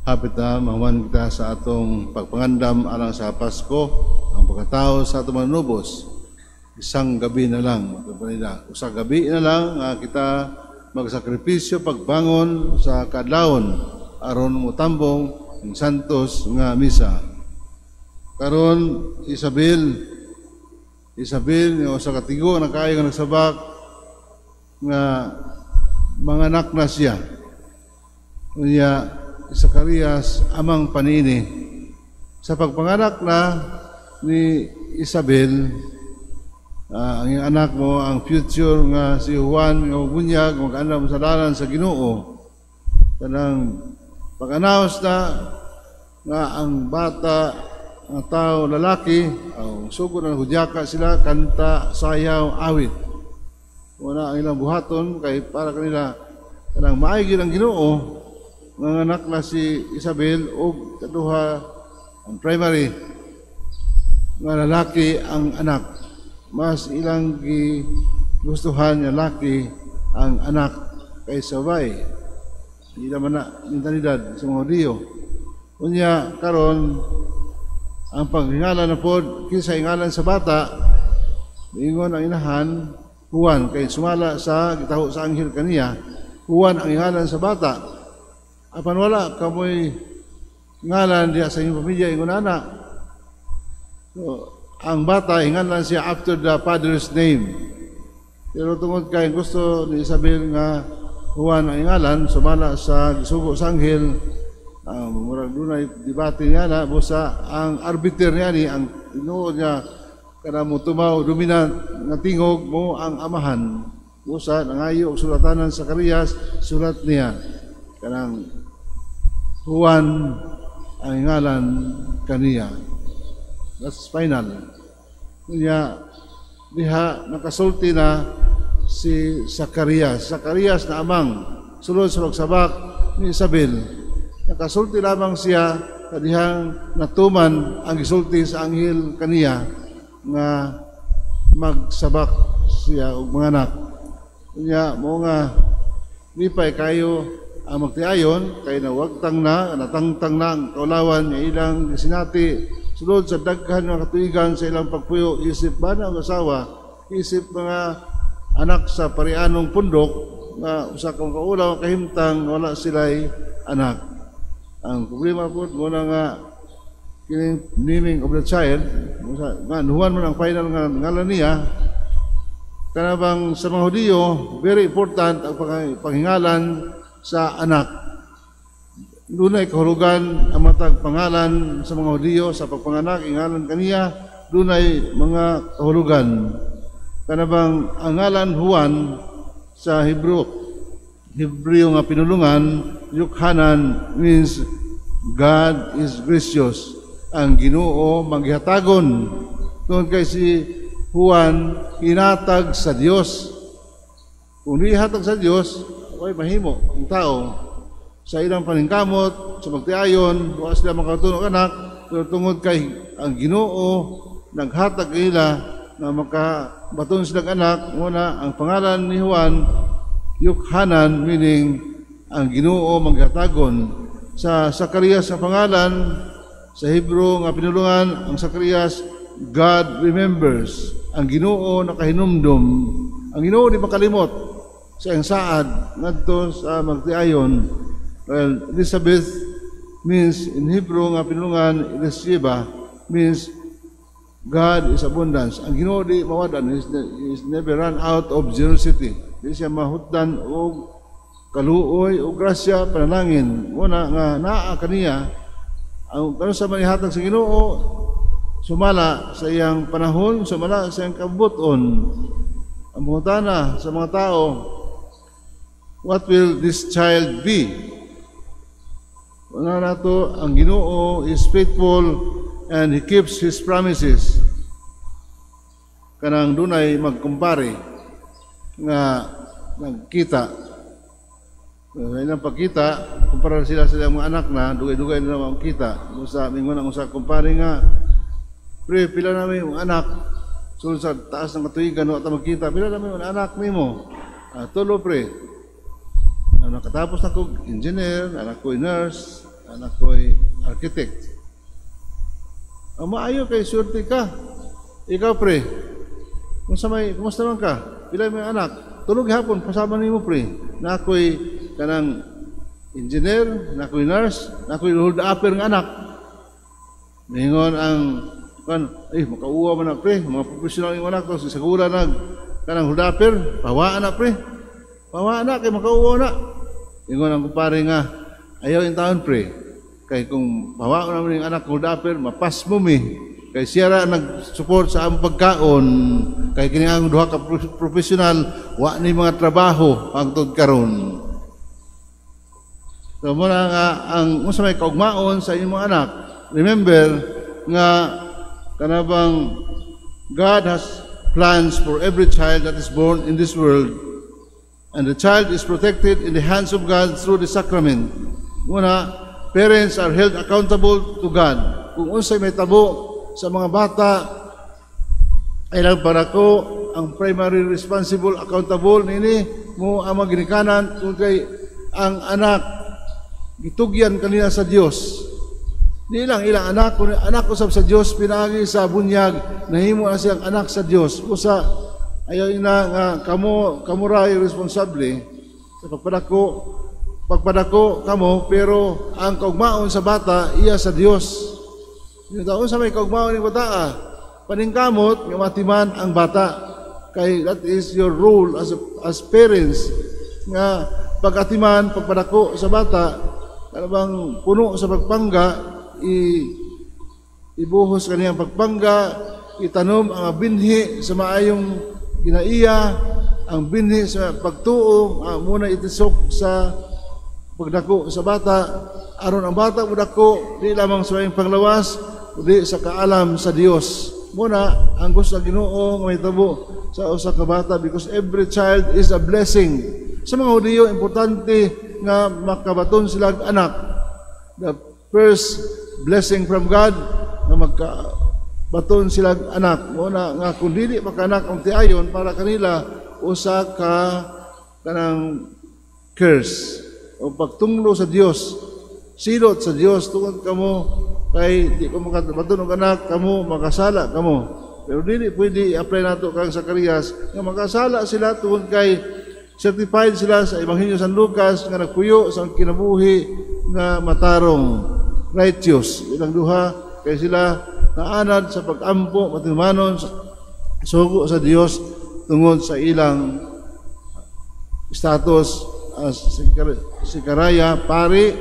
Hapit na mahuman kita sa atong pagpangandam alang sa Pasko, ang pagkatao sa atong manubos. Isang gabi na lang, usang gabi na lang kita magsakripisyo pagbangon sa kadlawon aron mutambong ang santos nga misa. Karon Isabel sa katigo na kayo nga nagsabak nga manganak na siya. Unya Zacarias amang panini. Sa pagpanganak na ni Isabel, ang iyong anak mo, ang future nga si Juan, nga bunyag, mag-anam sa dalan sa Ginoo. Kanang pag-announce na nga ang bata, ang tao, lalaki, ang sugod ng hudyaka sila, kanta, sayaw, awit. Una ang ilang buhaton, kay para kanila, kanang maigi ng Ginoo, nga anak na si Isabel o kaduha ang primary nga lalaki ang anak. Mas ilang gustuhan nga lalaki ang anak kaysa bay. Hindi naman na mintanidad sa mga Hudiyo. Unya karon ang paghingalan na pod kinsa hingalan sa bata, ingon ang inahan Juan kay sumala sa gitaho sa anghel kaniya, Juan ang hingalan sa bata. Apan wala kamoy ngalan diya sa inyong pamilya ingon ana. So, ang bata hingalan siya after the father's name. Pero tungod kay gusto ni Isabel nga Juan ang hingalan, sumala sa gisugo sa anghel, murag dunay debate niya na busa ang arbiter niya ni ang tinuod niya kana mo tumaw dominant nga tingog mo ang amahan. Busa nangayo og sulatanan sa Zacarias, sulat niya kanang Juan ang ngalan kaniya. That's final. Kanya diha nakasulti na si Zacarias. Zacarias na amang sulod sa pagsabak ni Isabel. Nakasulti lamang siya kadihang natuman ang gisulti sa anghel kaniya nga magsabak siya og mga anak. Kanya mo nga lipay kayo ang magtiayon kay nawagtang na natangtang na ang kaulawan nga ilang sinati sulod sa daghan nga katuigan sa ilang pagpuyo isip ba na ang asawa isip mga anak sa parianong pundok nga usa ka kaulaw kahimtang wala sila'y anak. Ang problema po muna nga kining naming of the child nga nuwan man ang final nga ngalan niya kanabang sa mga Hudiyo very important ang panghingalan sa anak. Dunay kahulugan ang matag pangalan sa mga Hudiyo sa pagpanganak ingalan kaniya, dunay mga kahulugan. Kanabang ang ngalan Juan sa Hebreo nga pinulungan, Yukhanan means God is gracious. Ang Ginoo maghihatagon. Tungod kay si Juan hinatag sa Dios. Kung di hatag sa Dios, ay mahimo ang tao sa ilang paningkamot, sa magtiayon, wala sila makatunog anak, pero tungod kay ang Ginoo naghatag nila na makabaton silang anak. Muna ang pangalan ni Juan, Yukhanan, meaning ang Ginoo maghatagon. Sa Zacarias ang pangalan, sa Hebreo nga pinulungan, ang Zacarias, God remembers. Ang Ginoo nakahinumdom. Ang Ginoo di makalimot sa iyang saad ngadto sa magtiayon. Well, Elizabeth means in Hebrew nga pinulungan, Elisheba means God is abundance. Ang Ginoo di mawadan, is never run out of generosity. Di siya mahutdan og kaluoy o grasya panalangin. Muna nga naa kaniya ang kano sa manihatag sa Ginoo sumala sa iyang panahon, sumala sa iyang kabuton. Ang pangutana sa mga tao, what will this child be? Una nato, ang Ginoo is faithful and He keeps His promises. Kanang dunay magkumpare nga nagkita. Ngayon ang pagkita, kumpara sila sa mga anak na, dugay-dugay na naman ang kita. Musa, mingon ang usa kumpare nga, pre, pila namin yung anak, sulod sa taas ng katuigan, no, at magkita, pila namin yung anak nimo. Tulo pre, nakatapos na ko engineer, anak ko nurse, anak ko'y architect. Ang maayo kay surti ka. Ikaw, pre, kumusta man ka? Pila may anak? Tulog hapon, pasama nimo, pre. Na ako'y kanang engineer, na ako'y nurse, na ako'y hold-upper ng anak. Ningon ang, makauwa man na, pre. Mga professional yung anak to, sigura kanang hold-upper, pawaan na, pre. Pawaan na, kay makauwa na. Ningon ang kumpare nga, ayaw yung taon, pre. Kay kung pawaan naman yung anak hold-upper, mapas mo mi. Kay siya ra nag-support sa among pagkaon, kay kini ang duha ka professional, wa ni mga trabaho hangtod karon. So muna nga ang unsa may kaugmaon sa inyong mga anak, remember nga kanabang God has plans for every child that is born in this world, and the child is protected in the hands of God through the sacrament. Muna, parents are held accountable to God. Kung unsay may tabo sa mga bata, ay lang para ko ang primary responsible, accountable nini mo ang mga ginikanan kung kay ang anak gitugyan kanina sa Dios. Di lang ilang anak usab sa Dios pinagi sa bunyag, nahimo na siyang anak sa Dios. Usa ayaw ina nga kamo ra responsable sa pagpadako kamo, pero ang kaugmaon sa bata iya sa Dios. Yung taon sa may kaugmaon ng bata, paningkamot, nga matiman ang bata. Kay that is your role as parents, nga pag-atiman, pagpadako sa bata, kanabang puno sa pagpangga, ibuhos kaniyang pagpangga, itanom ang binhi sa maayong ginaiya, ang binhi sa pagtuo, muna itisok sa pagdako sa bata, aron ang bata mudako, di lamang sa mayong panglawas, di sa kaalam sa Dios. Muna, ang gusto ng Ginoo may tabo sa usa ka bata, because every child is a blessing. Sa mga Hudiyo, importante nga makabaton sila anak. The first blessing from God na magkabaton sila anak. Muna nga kung dili makanak ang tiayon para kanila usa ka kanang curse o pagtunglo sa Dios, silot sa Dios tungod kamo kay di ko makabaton anak kamo, makasala kamo. Pero dili pwede i-apply nato kang Zacarias nga makasala sila tungod kay certified sila sa Ebanghelyo San Lucas nga nagpuyo sa kinabuhi nga matarong, righteous. Ilang duha kay sila naanad sa pag-ampo matimanon sugo sa Dios tungod sa ilang status as si Karaya pari,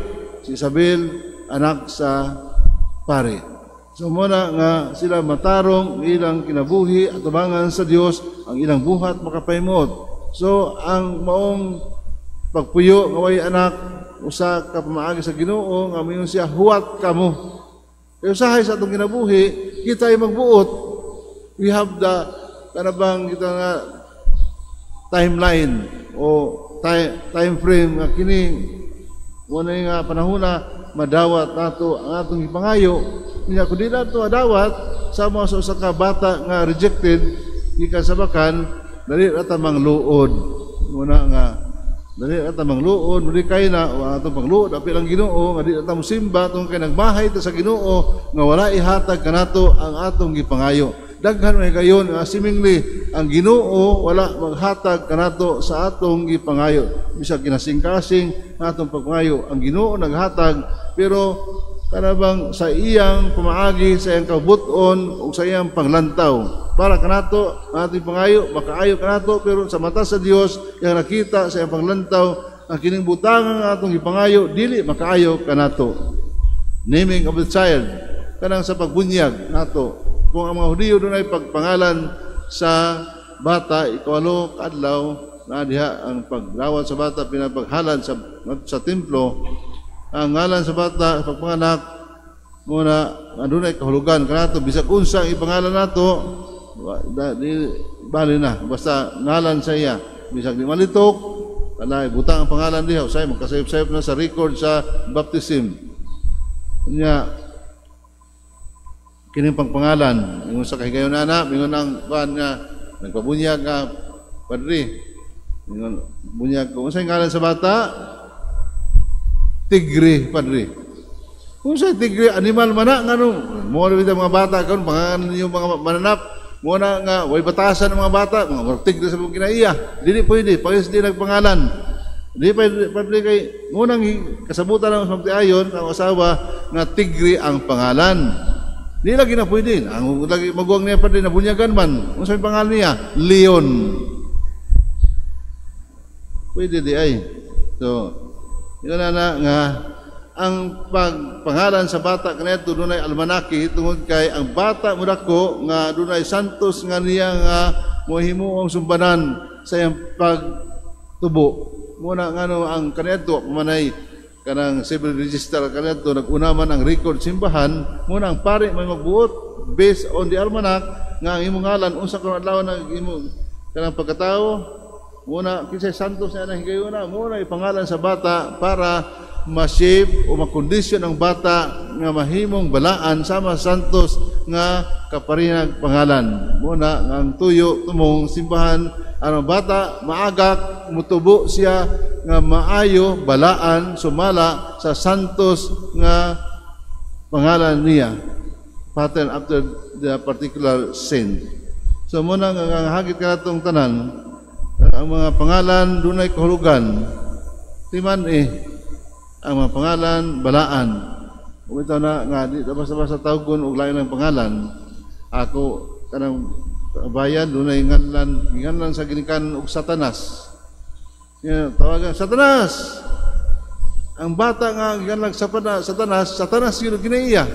si Isabel anak sa pare. So muna nga sila matarong ilang kinabuhi at tubangan sa Dios ang ilang buhat makapahimot. So ang maong pagpuyo nga way anak usa ka pamaagi sa Ginoo nga mayon siya huwat kamo. Kay usahay sa atong kinabuhi kita ay magbuot. We have the kanabang kita nga timeline o time frame nga kini wala nga panahona madawat nato ang atong ipangayo. Kanya kung di nato adawat sama sa usa ka bata nga rejected gikan sa bakan, dali ra ta mangluod. Muna nga dali ra ta mangluod, dili kay na ang atong pangluod apil ang Ginoo nga di ta mosimba tungod kay nagbahay ta sa Ginoo nga wala ihatag kanato ang atong gipangayo. Daghan may kayon nga seemingly ang Ginoo wala maghatag kanato sa atong gipangayo. Bisag kinasing-kasing atong pagpangayo, ang Ginoo naghatag, pero kanabang sa iyang pamaagi, sa iyang kabuton ug sa iyang panglantaw para kanato ang ating pangayo makaayo kanato, pero sa mata sa Dios yang nakita sa iyang panglantaw ang kining butangan nga atong gipangayo dili makaayo kanato. Naming of the child kanang sa pagbunyag nato. Kung ang mga Hudiyo doon ay pagpangalan sa bata, ikawalo kadlaw na diha ang pagdawat sa bata pinapaghalan sa templo, ang ngalan sa bata pagpanganak muna adunay kahulugan kanato bisag unsa ang ipangalan nato bali na basta ngalan sa iya bisag di malitok kanay butang ang pangalan diha usay magkasayop-sayop na sa record sa baptism nya kining pangpangalan ingon sa kahigayon ana mingon ang kuan nga nagpabunyag nga padre ingon bunyag ko unsay ngalan sa bata Tigre padre Kung sa tigre, animal mana, nga no, mo na mga bata, kung pangalan yung mga mananap, mo na nga, way batasan ng mga bata, mga tigre sa mga kinaiya, dili pwede, pagkis di nagpangalan. Di pwede kay, mo nang kasabutan ng magtiayon, ang asawa, nga tigre ang pangalan. Di lagi na pwede, ang lagi maguwang niya pa din, nabunyagan man, kung sa pangalan niya, Leon. Pwede di ay. So, yun na nga, ang pagpangalan sa bata kanito dunay almanaki tungod kay ang bata mudako nga dunay santos nga niya nga mohimuong sumbanan sa iyang pagtubo. Muna ngano ang kanito manay kanang civil register kanito naguna man ang record simbahan muna ang pare may magbuot based on the almanac nga ang imong ngalan unsa kun adlaw na imong kanang pagkatao muna kinsay santos na higayuna muna ipangalan sa bata para ma-shape o makondisyon ang bata nga mahimong balaan sama santos nga kaparinag pangalan. Muna nga ang tuyo tumong simbahan ang bata maagak mutubo siya nga maayo balaan sumala sa santos nga pangalan niya pattern after the particular saint. So muna nga hagit kanatong tanan ang mga pangalan dunay kahulugan. Timan ang mga pangalan, balaan. Kung ito na nga, di basta-basta tawgon o lain ng pangalan. Ako, kanang bayan, doon ay ngalan sa ginikan og Satanas. Tawagan, Satanas! Ang bata nga, ngalan Satanas, Satanas yun ginaiya.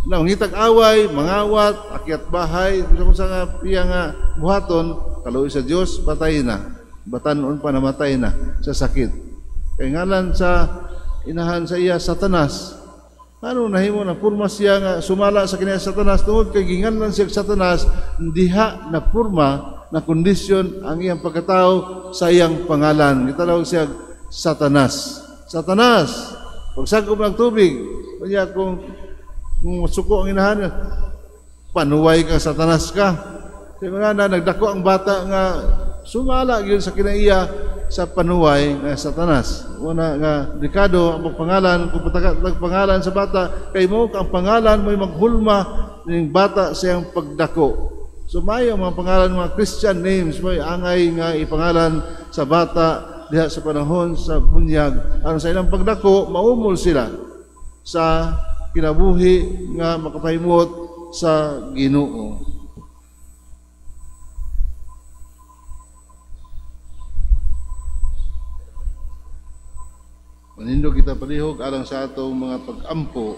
Ngitag away, mangawat, akyat bahay, kung sa nga piya nga buhaton, kaluwi sa Diyos, patay na. Batanon pa namatay na sa sakit. Kaya ngalan sa inahan sa iya Satanas. Ano nahimo na purma siya nga sumala sa kaniya Satanas tungod kay ginganlan siya Satanas diha na purma na kondisyon ang iyang pagkatao sa iyang pangalan. Gitawag siya Satanas. Satanas. Pagsagop ng tubig, kaya kung suko ang inahan, panuway ka Satanas ka. Kaya nga na nagdako ang bata nga sumala gyud sa kinaiya sa panuway nga Satanas. Una nga dekado ang pangalan kung pangalan sa bata kay mo ang pangalan mo'y maghulma ning bata sa iyang pagdako. So mayo mga pangalan mga Christian names mo'y angay nga ipangalan sa bata diha sa panahon sa bunyag. Aron sa ilang pagdako maumol sila sa kinabuhi nga makapahimot sa Ginoo. Manindo kita palihog alang sa atong mga pag-ampo